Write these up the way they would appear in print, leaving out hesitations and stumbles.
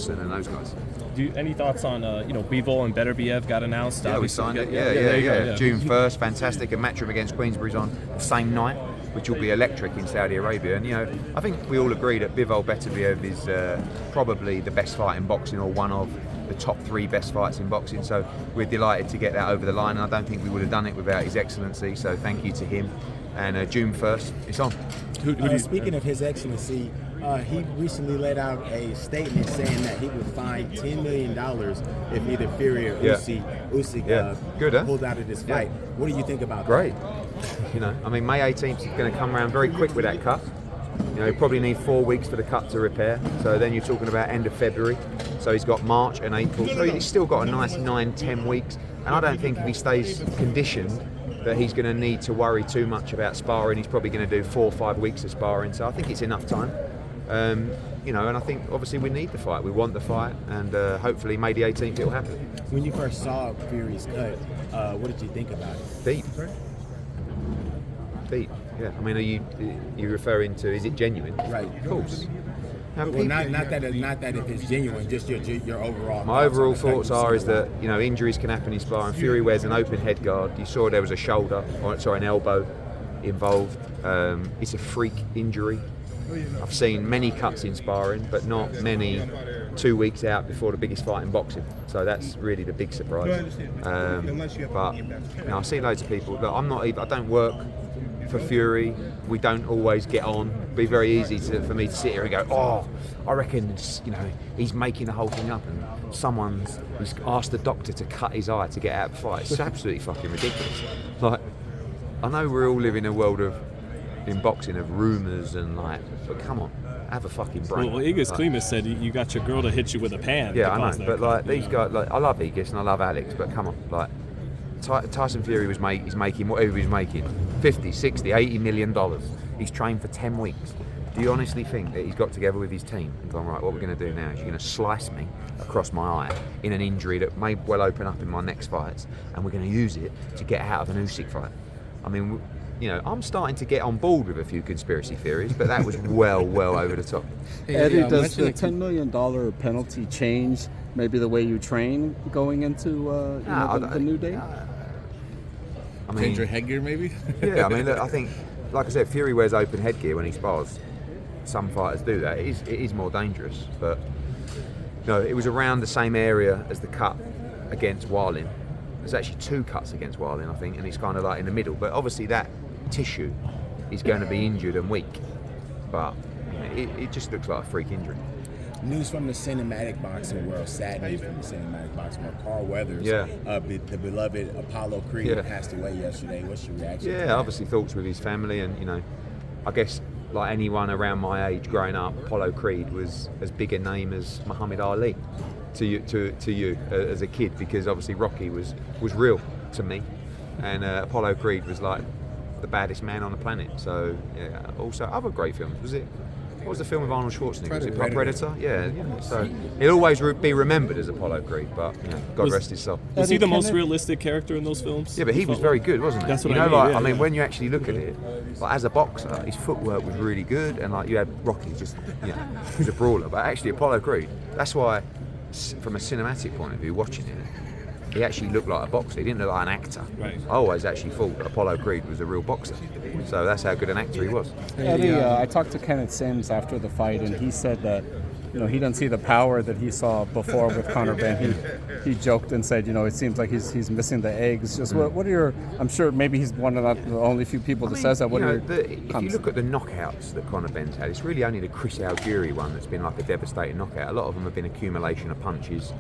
Robson and those guys. Any thoughts on Bivol and Beterbiev got announced? Yeah, obviously. we signed it. There you go. June 1st, fantastic. And Matchroom against Queensbury's on the same night, which will be electric in Saudi Arabia. And I think we all agree that Bivol Beterbiev is probably the best fight in boxing, or one of the top 3 best fights in boxing. So we're delighted to get that over the line, and I don't think we would have done it without His Excellency. So thank you to him. And June 1st, it's on. Speaking of His Excellency, he recently let out a statement saying that he would fine $10 million if either Fury or Usyk pulled out of this fight. What do you think about Great. May 18th is going to come around very quick with that cut. You probably need 4 weeks for the cut to repair. So then you're talking about end of February. So he's got March and April. So he's still got a nice 9-10 weeks. And I don't think if he stays conditioned that he's going to need to worry too much about sparring. He's probably going to do 4 or 5 weeks of sparring. So I think it's enough time. And I think obviously we need the fight. We want the fight, and hopefully May the 18th it'll happen. When you first saw Fury's cut, what did you think about it? Deep. Yeah. Are you referring to? Is it genuine? Right. Of course. Not that if it's genuine, just your overall. My overall thoughts is that injuries can happen in sparring. Fury wears an open head guard. You saw there was an elbow involved. It's a freak injury. I've seen many cuts in sparring, but not many 2 weeks out before the biggest fight in boxing. So that's really the big surprise. But I see loads of people. Look, I don't work for Fury. We don't always get on. It'd be very easy for me to sit here and go, I reckon he's making the whole thing up, and he's asked the doctor to cut his eye to get out of the fight. It's absolutely fucking ridiculous. Like, I know we're all living in a world in boxing of rumours and but come on, have a fucking brain. Well, Igis Klimas said you got your girl to hit you with a pan. Yeah, I know, but these guys, I love Igis and I love Alex, but come on, Tyson Fury is making whatever he's making, 50, 60, $80 million. He's trained for 10 weeks. Do you honestly think that he's got together with his team and gone, right, what we're going to do now is you're going to slice me across my eye in an injury that may well open up in my next fights, and we're going to use it to get out of an Usyk fight? I'm starting to get on board with a few conspiracy theories, but that was well over the top. Eddie, does the $10 million penalty change maybe the way you train going into the new day? Change your headgear, maybe? Yeah, look, I think, like I said, Fury wears open headgear when he spars. Some fighters do that. It is more dangerous, but it was around the same area as the cut against Wilding. There's actually 2 cuts against Wilding, I think, and he's kind of in the middle. But obviously that tissue is going to be injured and weak. But it just looks like a freak injury. News from the cinematic boxing world, sad news from the cinematic boxing world. Carl Weathers, the beloved Apollo Creed, passed away yesterday. What's your reaction? Yeah, obviously thoughts with his family, and I guess like anyone around my age growing up, Apollo Creed was as big a name as Muhammad Ali to you as a kid, because obviously Rocky was real to me, and Apollo Creed was like the baddest man on the planet. So also other great films. What was the film with Arnold Schwarzenegger? Was it Predator? Yeah. So he'll always be remembered as Apollo Creed, but God rest his soul. Was he the most realistic character in those films? Yeah, but he was very good, wasn't he? That's what I mean. When you actually look at it, as a boxer, his footwork was really good, and you had Rocky just, he was a brawler. But actually, Apollo Creed, that's why, from a cinematic point of view, watching it, he actually looked like a boxer. He didn't look like an actor. Right. I always actually thought that Apollo Creed was a real boxer. So that's how good an actor he was. Eddie, I talked to Kenneth Sims after the fight, and he said that he didn't see the power that he saw before with Conor Benn. He joked and said, it seems like he's missing the eggs. Just what are your? I'm sure maybe he's one of the only few people that says that. If you look at the knockouts that Conor Benn's had, it's really only the Chris Algieri one that's been like a devastating knockout. A lot of them have been accumulation of punches.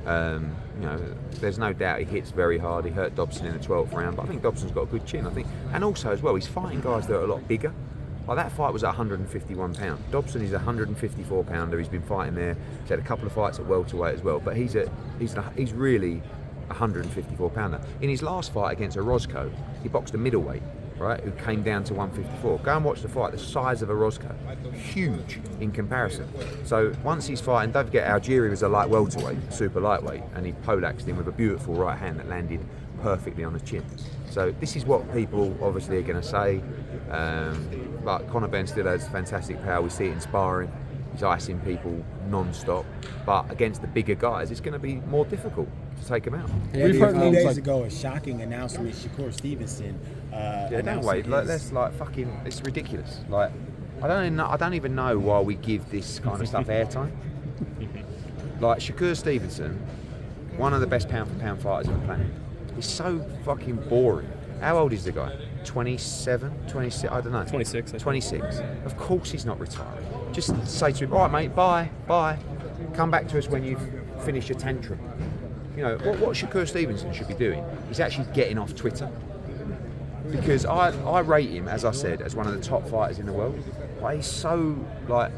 There's no doubt he hits very hard. He hurt Dobson in the 12th round, but I think Dobson's got a good chin. I think, and also as well, he's fighting guys that are a lot bigger. Like that fight was at 151 pounds. Dobson is a 154 pounder. He's been fighting there. He's had a couple of fights at welterweight as well, but he's really a 154 pounder. In his last fight against Orozco, he boxed a middleweight, right, who came down to 154. Go and watch the fight. The size of Orozco, huge in comparison. So once he's fighting, don't forget Algieri was a light welterweight, super lightweight, and he poleaxed him with a beautiful right hand that landed perfectly on his chin. So this is what people obviously are going to say. But Conor Benn still has fantastic power. We see it in sparring. He's icing people non-stop, but against the bigger guys, it's going to be more difficult to take him out. We've heard a few days ago a shocking announcement: Shakur Stevenson. Don't wait. It's ridiculous. Like, I don't even know why we give this kind of stuff airtime. Like Shakur Stevenson, one of the best pound-for-pound fighters on the planet. He's so fucking boring. How old is the guy? 27, 26, I don't know. 26. 26. Of course he's not retiring. Just say to him, all right, mate, bye. Come back to us when you've finished your tantrum. You know, what Shakur Stevenson should be doing is actually getting off Twitter. Because I rate him, as I said, as one of the top fighters in the world. Like, he's so, like,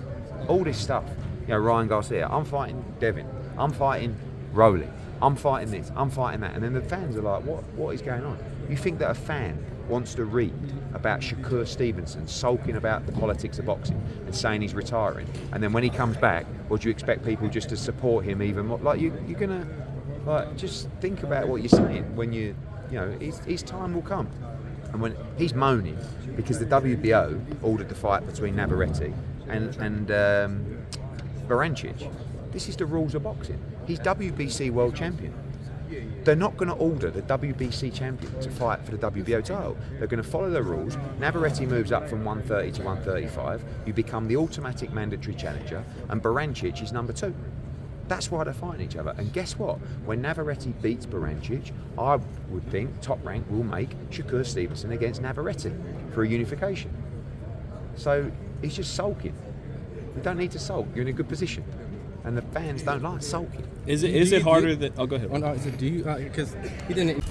all this stuff. You know, Ryan Garcia, I'm fighting Devin. I'm fighting Rowley. I'm fighting this. I'm fighting that. And then the fans are like, what is going on? You think that a fan wants to read about Shakur Stevenson sulking about the politics of boxing and saying he's retiring, and then when he comes back, or do you expect people just to support him even more? Like, you're gonna, like, just think about what you're saying when you know, his time will come. And when he's moaning because the WBO ordered the fight between Navarrete and Barancic, this is the rules of boxing. He's WBC world champion. They're not going to order the WBC champion to fight for the WBO title. They're going to follow the rules. Navarrete moves up from 130 to 135. You become the automatic mandatory challenger, and Barancic is number 2. That's why they're fighting each other. And guess what? When Navarrete beats Barancic, I would think Top Rank will make Shakur Stevenson against Navarrete for a unification. So he's just sulking. You don't need to sulk. You're in a good position. And the fans don't like sulking. Is it harder than? Oh, go ahead. Do you? Because he didn't.